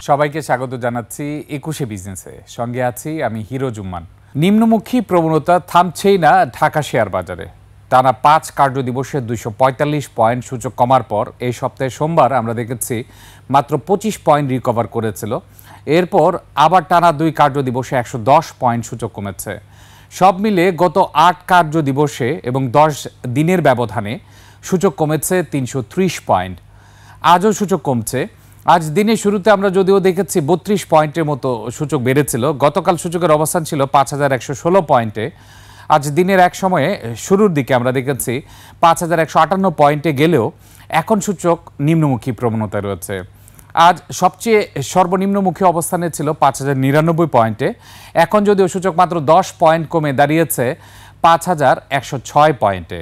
সবাইকে স্বাগত জানাচ্ছি ২১শে বিজনেসে। সঙ্গে আছি আমি হিরো জুম্মান। নিম্নমুখী প্রবণতা থামছেই না ঢাকা শেয়ার বাজারে। টানা ৫ কার্যদিবসে ২৪৫ পয়েন্ট সূচক কমার পর এই সপ্তাহে সোমবার আমরা দেখেছি মাত্র ২৫ পয়েন্ট রিকভার করেছিল। এরপর আবার টানা ২ কার্যদিবসে ১১০ পয়েন্ট সূচক কমেছে। সব মিলে গত ৮ কার্যদিবসে এবং ১০ দিনের ব্যবধানে সূচক কমেছে ৩৩০ পয়েন্ট। আজও সূচক কমছে। আজ দিনের শুরুতে আমরা যদিও দেখেছি ৩২ পয়েন্টের মতো সূচক বেড়েছিল। গতকাল সূচকের অবস্থান ছিল ৫,১১৬ পয়েন্টে। আজ দিনের এক সময়ে শুরুর দিকে আমরা দেখেছি ৫,১৫৮ পয়েন্টে গেলেও এখন সূচক নিম্নমুখী প্রবণতায় রয়েছে। আজ সবচেয়ে সর্বনিম্নমুখী অবস্থানে ছিল ৫,০৯৯ পয়েন্টে। এখন যদিও সূচক মাত্র ১০ পয়েন্ট কমে দাঁড়িয়েছে ৫,১০৬ পয়েন্টে।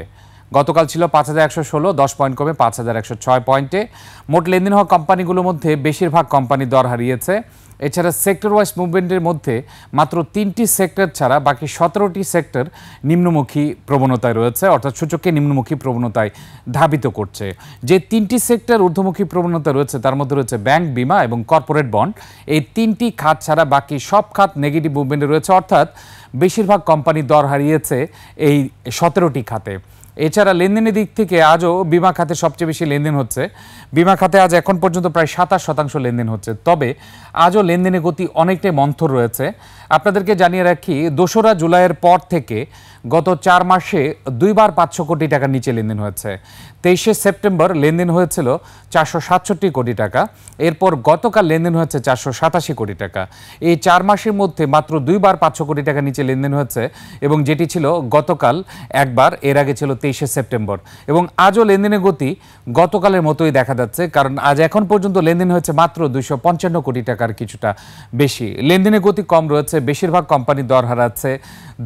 গতকাল ছিল ৫,১১৬, ১০ পয়েন্ট কমে ৫,১০৬ পয়েন্টে। মোট লেনদেন হওয়া কোম্পানিগুলোর মধ্যে বেশিরভাগ কোম্পানি দর হারিয়েছে। এছাড়া সেক্টর ওয়াইজ মুভমেন্টের মধ্যে মাত্র ৩টি সেক্টর ছাড়া বাকি ১৭টি সেক্টর নিম্নমুখী প্রবণতায় রয়েছে, অর্থাৎ সূচককে নিম্নমুখী প্রবণতায় ধাবিত করছে। যে ৩টি সেক্টর ঊর্ধ্বমুখী প্রবণতা রয়েছে তার মধ্যে রয়েছে ব্যাংক, বিমা এবং কর্পোরেট বন্ড। এই ৩টি খাত ছাড়া বাকি সব খাত নেগেটিভ মুভমেন্টে রয়েছে, অর্থাৎ বেশিরভাগ কোম্পানি দর হারিয়েছে এই ১৭টি খাতে। এছাড়া লেনদেনের দিক থেকে আজও বিমা খাতে সবচেয়ে বেশি লেনদেন হচ্ছে। বিমা খাতে আজ এখন পর্যন্ত প্রায় ২৭% লেনদেন হচ্ছে। তবে আজও লেনদেনের গতি অনেকটাই মন্থর রয়েছে। আপনাদেরকে জানিয়ে রাখি, ২রা জুলাইয়ের পর থেকে গত ৪ মাসে ২ বার ৫০০ কোটি টাকার নিচে লেনদেন হয়েছে। ২৩শে সেপ্টেম্বর লেনদেন হয়েছিল ৪৬৭ কোটি টাকা। এরপর গতকাল লেনদেন হয়েছে ৪৮৭ কোটি টাকা। এই ৪ মাসের মধ্যে মাত্র ২ বার ৫০০ কোটি টাকা নিচে লেনদেন হয়েছে, এবং যেটি ছিল গতকাল একবার, এর আগে ছিল ২৩শে সেপ্টেম্বর। এবং আজও লেনদেনের গতি গতকালের মতোই দেখা যাচ্ছে, কারণ আজ এখন পর্যন্ত লেনদেন হয়েছে মাত্র ২৫৫ কোটি টাকার কিছুটা বেশি। লেনদেনের গতি কম রয়েছে, বেশিরভাগ কোম্পানি দর হারাচ্ছে।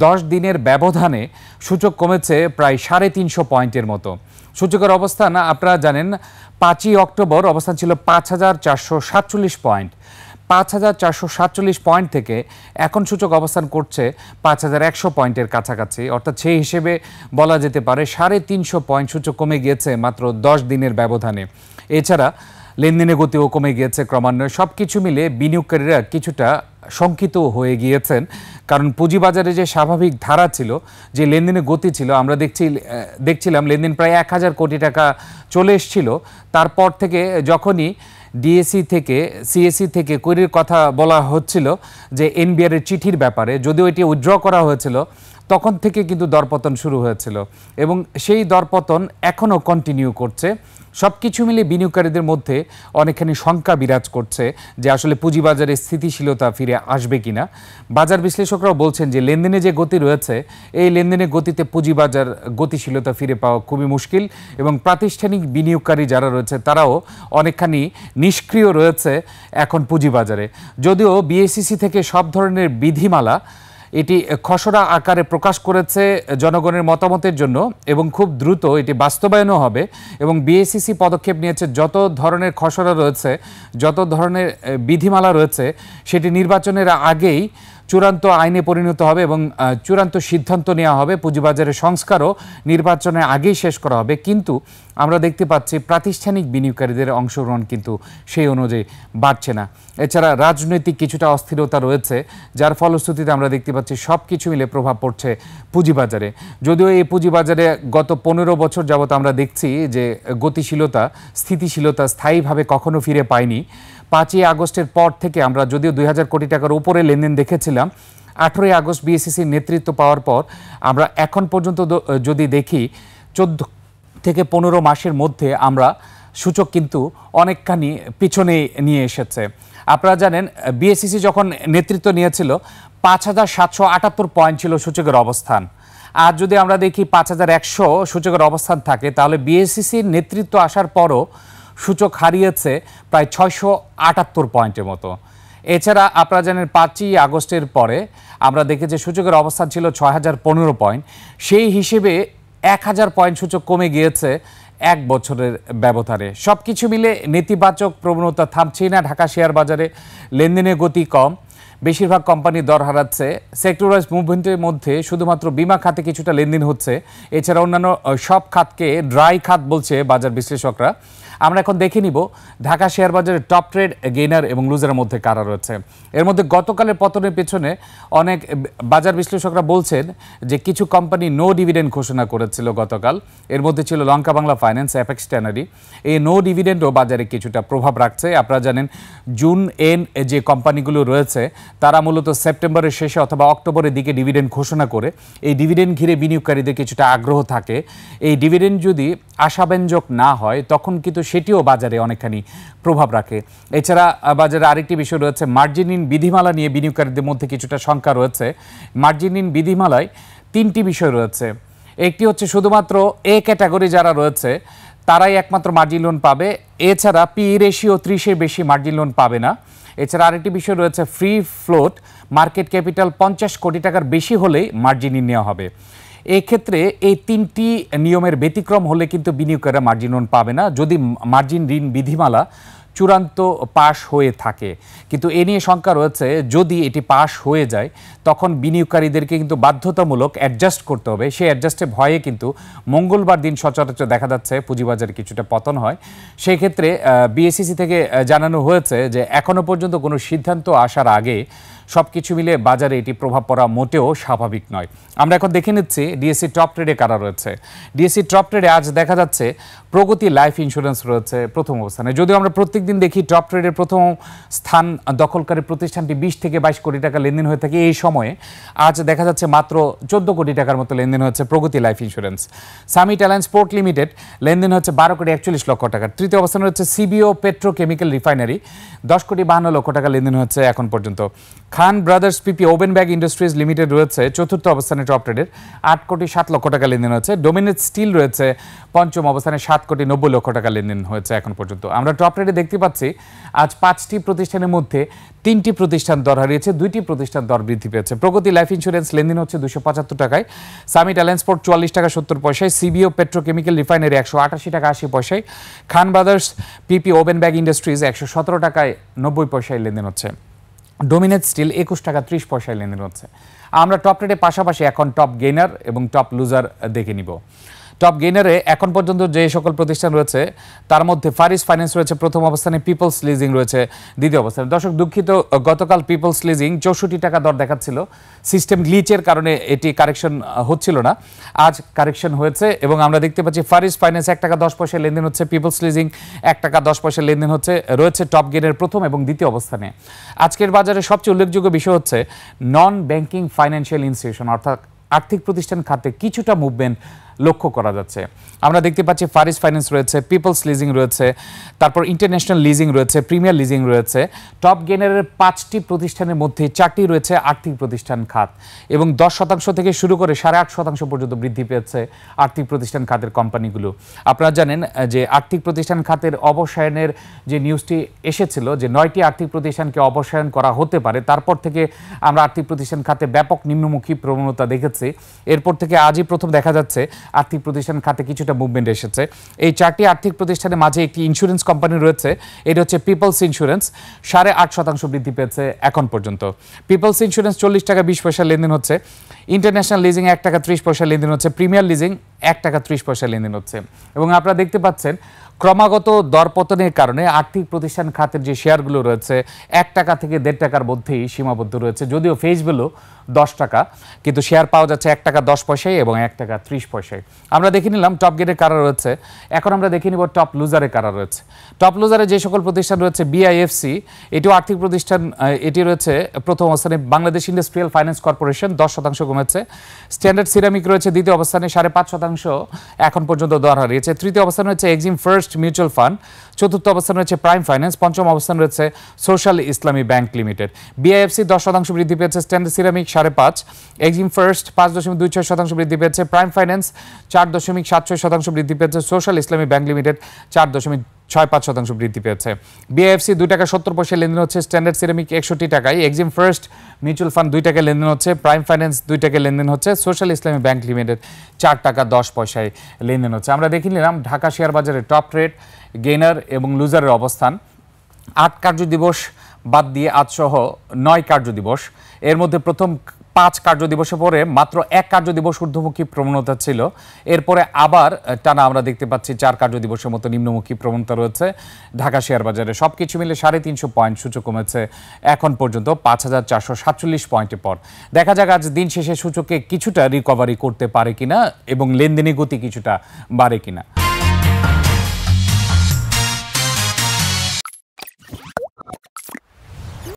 ১০ দিনের ব্যবধানে সূচক কমেছে প্রায় ৩৫০ পয়েন্টের মতো। সূচকের অবস্থান আপনারা জানেন, ৫ই অক্টোবর অবস্থান ছিল ৫,৪৪৭ পয়েন্ট। ৫,৪৪৭ পয়েন্ট থেকে এখন সূচক অবস্থান করছে ৫,১০০ পয়েন্টের কাছাকাছি, অর্থাৎ সেই হিসেবে বলা যেতে পারে ৩৫০ পয়েন্ট সূচক কমে গিয়েছে মাত্র ১০ দিনের ব্যবধানে। এছাড়া লেনদেনের গতিও কমে গিয়েছে ক্রমান্বয়ে। সব কিছু মিলে বিনিয়োগকারীরা কিছুটা শঙ্কিত হয়ে গিয়েছেন, কারণ পুঁজিবাজারে যে স্বাভাবিক ধারা ছিল, যে লেনদেনের গতি ছিল, আমরা দেখছিলাম লেনদেন প্রায় ১,০০০ কোটি টাকা চলে এসেছিল। তারপর থেকে যখনই ডিএসি থেকে সিএসি থেকে কোয়েরির কথা বলা হচ্ছিল যে এনবিআর এর চিঠির ব্যাপারে, যদিও এটি উইথড্র করা হয়েছিল, তখন থেকে কিন্তু দরপতন শুরু হয়েছিল, এবং সেই দরপতন এখনও কন্টিনিউ করছে। সব কিছু মিলে বিনিয়োগকারীদের মধ্যে অনেকখানি শঙ্কা বিরাজ করছে যে আসলে পুঁজিবাজারে স্থিতিশীলতা ফিরে আসবে কিনা। বাজার বিশ্লেষকরাও বলছেন যে লেনদেনে যে গতি রয়েছে, এই লেনদেনের গতিতে পুঁজিবাজার গতিশীলতা ফিরে পাওয়া খুবই মুশকিল, এবং প্রাতিষ্ঠানিক বিনিয়োগকারী যারা রয়েছে তারাও অনেকখানি নিষ্ক্রিয় রয়েছে এখন পুঁজিবাজারে। যদিও বিএসইসি থেকে সব ধরনের বিধিমালা এটি খসড়া আকারে প্রকাশ করেছে জনগণের মতামতের জন্য, এবং খুব দ্রুত এটি বাস্তবায়নও হবে। এবং বিএসইসি পদক্ষেপ নিয়েছে, যত ধরনের খসড়া রয়েছে, যত ধরনের বিধিমালা রয়েছে, সেটি নির্বাচনের আগেই চূড়ান্ত আইনে পরিণত হবে এবং চূড়ান্ত সিদ্ধান্ত নেওয়া হবে। পুঁজিবাজারের সংস্কারও নির্বাচনের আগেই শেষ করা হবে। কিন্তু আমরা দেখতে পাচ্ছি প্রাতিষ্ঠানিক বিনিয়োগকারীদের অংশগ্রহণ কিন্তু সেই অনুযায়ী বাড়ছে না। এছাড়া রাজনৈতিক কিছুটা অস্থিরতা রয়েছে, যার ফলশ্রুতিতে আমরা দেখতে পাচ্ছি সব কিছু মিলে প্রভাব পড়ছে পুঁজিবাজারে। যদিও এই পুঁজিবাজারে গত ১৫ বছর যাবৎ আমরা দেখছি যে গতিশীলতা, স্থিতিশীলতা স্থায়ীভাবে কখনো ফিরে পায়নি। ৫ই আগস্টের পর থেকে আমরা যদিও ২,০০০ কোটি টাকার উপরে লেনদেন দেখেছিলাম, ১৮ই আগস্ট বিএসইসির নেতৃত্ব পাওয়ার পর আমরা এখন পর্যন্ত যদি দেখি ১৪ থেকে ১৫ মাসের মধ্যে আমরা সূচক কিন্তু অনেকখানি পিছনে নিয়ে এসেছে। আপনারা জানেন, বিএসইসি যখন নেতৃত্ব নিয়েছিল ৫,৭৭৮ পয়েন্ট ছিল সূচকের অবস্থান। আর যদি আমরা দেখি ৫,১০০ সূচকের অবস্থান থাকে, তাহলে বিএসইসির নেতৃত্ব আসার পরও সূচক হারিয়েছে প্রায় ৬৭৮ পয়েন্টের মতো। এছাড়া আপনারা জানেন ৫ই আগস্টের পরে আমরা দেখি যে সূচকের অবস্থান ছিল ৬,০১৫ পয়েন্ট। সেই হিসেবে ১,০০০ পয়েন্ট সূচক কমে গিয়েছে এক বছরের ব্যবধানে। সব কিছু মিলে নেতিবাচক প্রবণতা থামছেই না ঢাকা শেয়ার বাজারে। লেনদেনের গতি কম, বেশিরভাগ কোম্পানি দর হারাচ্ছে। সেক্টর ওয়াইজ মুভমেন্টের মধ্যে শুধুমাত্র বিমা খাতে কিছুটা লেনদেন হচ্ছে, এছাড়া অন্যান্য সব খাতকে ড্রাই খাত বলছে বাজার বিশ্লেষকরা। আমরা এখন দেখে নিব ঢাকা শেয়ার বাজারের টপ ট্রেড, গেইনার এবং লুজারের মধ্যে কারা রয়েছে। এর মধ্যে গতকালের পতনের পেছনে অনেক বাজার বিশ্লেষকরা বলছেন যে কিছু কোম্পানি নো ডিভিডেন্ড ঘোষণা করেছিল গতকাল। এর মধ্যে ছিল লঙ্কা বাংলা ফাইন্যান্স, অ্যাপেক্স ট্যানারি। এই নো ডিভিডেন্ডও বাজারে কিছুটা প্রভাব রাখছে। আপনারা জানেন জুন এন যে কোম্পানিগুলো রয়েছে তারা মূলত সেপ্টেম্বরের শেষে অথবা অক্টোবরের দিকে ডিভিডেন্ড ঘোষণা করে। এই ডিভিডেন্ড ঘিরে বিনিয়োগকারীদের কিছুটা আগ্রহ থাকে। এই ডিভিডেন্ড যদি আশাব্যঞ্জক না হয় তখন কিন্তু সেটিও বাজারে অনেকখানি প্রভাব রাখে। এছাড়া বাজারে আরেকটি বিষয় রয়েছে, মার্জিনহীন বিধিমালা নিয়ে বিনিয়োগকারীদের মধ্যে কিছুটা শঙ্কা রয়েছে। মার্জিনহীন বিধিমালায় তিনটি বিষয় রয়েছে। একটি হচ্ছে শুধুমাত্র এ ক্যাটাগরি যারা রয়েছে তারাই একমাত্র মার্জিন লোন পাবে, এছাড়া পি রেশিও 30-এর বেশি মার্জিন লোন পাবে না। এছাড়া আরেকটি বিষয় রয়েছে, ফ্রি ফ্লোট মার্কেট ক্যাপিটাল 50 কোটি টাকার বেশি হলেই মার্জিন নেওয়া হবে। এক্ষেত্রে এই তিনটি নিয়মের ব্যতিক্রম হলে কিন্তু বিনিয়োগকারীরা মার্জিন লোন পাবে না, যদি মার্জিন ঋণ বিধিমালা চূড়ান্ত পাশ হয়ে থাকে। কিন্তু এ নিয়ে শঙ্কা রয়েছে, যদি এটি পাশ হয়ে যায় তখন বিনিয়োগকারীদেরকে কিন্তু বাধ্যতামূলক অ্যাডজাস্ট করতে হবে। সেই অ্যাডজাস্টে ভয়ে কিন্তু মঙ্গলবার দিন সচরাচর দেখা যাচ্ছে পুঁজিবাজারে কিছুটা পতন হয়। সেই ক্ষেত্রে বিএসইসি থেকে জানানো হয়েছে যে এখনও পর্যন্ত কোনো সিদ্ধান্ত আসার আগে সব কিছু মিলে বাজারে এটি প্রভাব পড়া মোটেও স্বাভাবিক নয়। আমরা এখন দেখে নিচ্ছি ডিএসসি টপ ট্রেডে কারা রয়েছে। ডিএসসি টপ ট্রেডে আজ দেখা যাচ্ছে প্রগতি লাইফ ইন্স্যুরেন্স রয়েছে প্রথম অবস্থানে। যদিও আমরা প্রত্যেকদিন দেখি টপ ট্রেডের প্রথম স্থান দখলকারী প্রতিষ্ঠানটি 20 থেকে 22 কোটি টাকা লেনদেন হয়ে থাকে, এই সময়ে আজ দেখা যাচ্ছে মাত্র 14 কোটি টাকার মতো লেনদেন হচ্ছে প্রগতি life insurance. Summit alliance port limited লেনদেন হচ্ছে 12 কোটি 41 লক্ষ টাকা। তৃতীয় অবস্থানে হচ্ছে সিবিও পেট্রোকেমিক্যাল রিফাইনারি, 10 কোটি 52 লক্ষ টাকা লেনদেন হচ্ছে এখন পর্যন্ত। খান ব্রাদার্স পিপি ওভেন ব্যাগ ইন্ডাস্ট্রিজ লিমিটেড রয়েছে চতুর্থ অবস্থানে টপ ট্রেডের, 8 কোটি 7 লক্ষ টাকা লেনদেন হচ্ছে। ডোমিনেট স্টিল রয়েছে পঞ্চম অবস্থানে, 7 কোটি 90 লক্ষ টাকা লেনদেন হয়েছে এখন পর্যন্ত। আমরা টপ ট্রেডে দেখতে পাচ্ছি আজ 5টি প্রতিষ্ঠানের মধ্যে 3টি প্রতিষ্ঠান দর হারিয়েছে, 2টি প্রতিষ্ঠান দর বৃদ্ধি পেয়েছে। প্রগতি লাইফ ইন্স্যুরেন্স লেনদেন হচ্ছে 275 টাকায়, সামিট অ্যালায়েন্স পোর্ট 44 টাকা 70 পয়সায়, সিবিও পেট্রোকেমিক্যাল রিফাইনারি 188 টাকা 80 পয়সায়, খান ব্রাদার্স পিপি ওভেন ব্যাগ ইন্ডাস্ট্রিজ 117 টাকায় 90 পয়সায় লেনদেন হচ্ছে। ডোমিনেট স্টিল 21 টাকা 30 পয়সায় লেনদেন হচ্ছে। আমরা টপ ট্রেডের পাশাপাশি এখন টপ গেইনার এবং টপ লুজার দেখে নিব। টপ গেইনারে এখন পর্যন্ত যে সকল প্রতিষ্ঠান রয়েছে তার মধ্যে ফারিস ফাইন্যান্স রয়েছে প্রথম অবস্থানে, পিপলস লিজিং রয়েছে দ্বিতীয় অবস্থানে। দর্শক দুঃখিত, গতকাল পিপলস লিজিং 64 টাকা দর দেখাচ্ছিল, সিস্টেম গ্লিচের কারণে এটি কারেকশন হচ্ছিল না, আজ কারেকশন হয়েছে এবং আমরা দেখতে পাচ্ছি ফারিস ফাইন্যান্স 1 টাকা 10 পয়সায় লেনদেন হচ্ছে, পিপলস লিজিং 1 টাকা 10 পয়সায় লেনদেন হচ্ছে, রয়েছে টপ গেইনের প্রথম এবং দ্বিতীয় অবস্থানে। আজকের বাজারে সবচেয়ে উল্লেখযোগ্য বিষয় হচ্ছে নন ব্যাংকিং ফাইন্যান্সিয়াল ইনস্টিটিউশন অর্থাৎ আর্থিক প্রতিষ্ঠান খাতে কিছুটা মুভমেন্ট লক্ষ্য করা যাচ্ছে। আমরা দেখতে পাচ্ছি ফারিস ফাইন্যান্স রয়েছে, পিপলস লিজিং রয়েছে, তারপর ইন্টারন্যাশনাল লিজিং রয়েছে, প্রিমিয়ার লিজিং রয়েছে। টপ গেইনারের 5টি প্রতিষ্ঠানের মধ্যে 4টি রয়েছে আর্থিক প্রতিষ্ঠান খাত এবং 10% থেকে শুরু করে 8.5% পর্যন্ত বৃদ্ধি পেয়েছে আর্থিক প্রতিষ্ঠান খাতের কোম্পানিগুলো। আপনারা জানেন যে আর্থিক প্রতিষ্ঠান খাতের অবসায়নের যে নিউজটি এসেছিল যে 9টি আর্থিক প্রতিষ্ঠানকে অবসায়ন করা হতে পারে, তারপর থেকে আমরা আর্থিক প্রতিষ্ঠান খাতে ব্যাপক নিম্নমুখী প্রবণতা দেখেছি। এরপর থেকে আজই প্রথম দেখা যাচ্ছে আর্থিক প্রতিষ্ঠান খাতে কিছুটা মুভমেন্ট এসেছে। এই 4টি আর্থিক প্রতিষ্ঠানের মাঝে একটি ইন্স্যুরেন্স কোম্পানি রয়েছে, এটা হচ্ছে পিপলস ইন্স্যুরেন্স, 8.5% বৃদ্ধি পেয়েছে এখন পর্যন্ত। পিপলস ইন্স্যুরেন্স 40 টাকা 20 পয়সা লেনদেন হচ্ছে, ইন্টারন্যাশনাল লিজিং 1 টাকা 30 পয়সা লেনদেন হচ্ছে, প্রিমিয়ার লিজিং 1 টাকা 30 পয়সা লেনদেন হচ্ছে। এবং আপনারা দেখতে পাচ্ছেন ক্রমাগত দরপতনের কারণে আর্থিক প্রতিষ্ঠান খাতের যে শেয়ারগুলো রয়েছে 1 টাকা থেকে 1.5 টাকার মধ্যেই সীমাবদ্ধ রয়েছে, যদিও ফেস ভ্যালু 10 টাকা, কিন্তু শেয়ার পাওয়া যাচ্ছে 1 টাকা 10 পয়সায় এবং 1 টাকা 30 পয়সায়। আমরা দেখে নিলাম টপ গেইনের কারা রয়েছে, এখন আমরা দেখে নিব টপ লুজারে কারা রয়েছে। টপ লুজারে যে সকল প্রতিষ্ঠান রয়েছে, বিআইএফসি এটিও আর্থিক প্রতিষ্ঠান, এটি রয়েছে প্রথম অবস্থানে। বাংলাদেশ ইন্ডাস্ট্রিয়াল ফাইন্যান্স কর্পোরেশন 10% কমেছে। স্ট্যান্ডার্ড সিরামিক রয়েছে দ্বিতীয় অবস্থানে, 5.5% এখন পর্যন্ত দর হারিয়েছে। তৃতীয় অবস্থানে রয়েছে এক্সিম ফার্স্ট মিউচুয়াল ফান্ড, চতুর্থ অবস্থানে রয়েছে প্রাইম ফাইন্যান্স, পঞ্চম অবস্থানে রয়েছে সোশ্যাল ইসলামী ব্যাংক লিমিটেড। বিআইএফসি 10% বৃদ্ধি পেয়েছে, স্ট্যান্ডার্ড সিরামিক 5.5, এক্সিম ফার্স্ট 5.26% বৃদ্ধি পেয়েছে, প্রাইম ফাইন্যান্স 4.76% বৃদ্ধি পেয়েছে, সোশ্যাল ইসলামী ব্যাংক লিমিটেড 4.65% বৃদ্ধি পেয়েছে। বিআইএফসি 2 টাকা 70 পয়সায় লেনদেন হচ্ছে, স্ট্যান্ডার্ড সিরামিক 61 টাকায়, এক্সিম ফার্স্ট মিউচুয়াল ফান্ড 2 টাকায় লেনদেন হচ্ছে, প্রাইম ফাইন্যান্স 2 টাকায় লেনদেন হচ্ছে, সোশ্যাল ইসলামী ব্যাংক লিমিটেড 4 টাকা 10 পয়সায় লেনদেন হচ্ছে। আমরা দেখে নিলাম ঢাকা শেয়ার বাজারে টপ ট্রেড, গেইনার এবং লুজারের অবস্থান। 8 কার্যদিবস বাদ দিয়ে আজ সহ 9 কার্যদিবস, এর মধ্যে প্রথম 5 কার্যদিবসে পরে মাত্র 1 কার্যদিবস ঊর্ধ্বমুখী প্রবণতা ছিল। এরপরে আবার টানা আমরা দেখতে পাচ্ছি 4 কার্যদিবসের মতো নিম্নমুখী প্রবণতা রয়েছে ঢাকা শেয়ার বাজারে। সবকিছু মিলে 350 পয়েন্ট সূচক কমেছে এখন পর্যন্ত 5447 পয়েন্টের পর। দেখা যাক আজ দিন শেষে সূচকে কিছুটা রিকভারি করতে পারে কিনা এবং লেনদেনের গতি কিছুটা বাড়ে কিনা।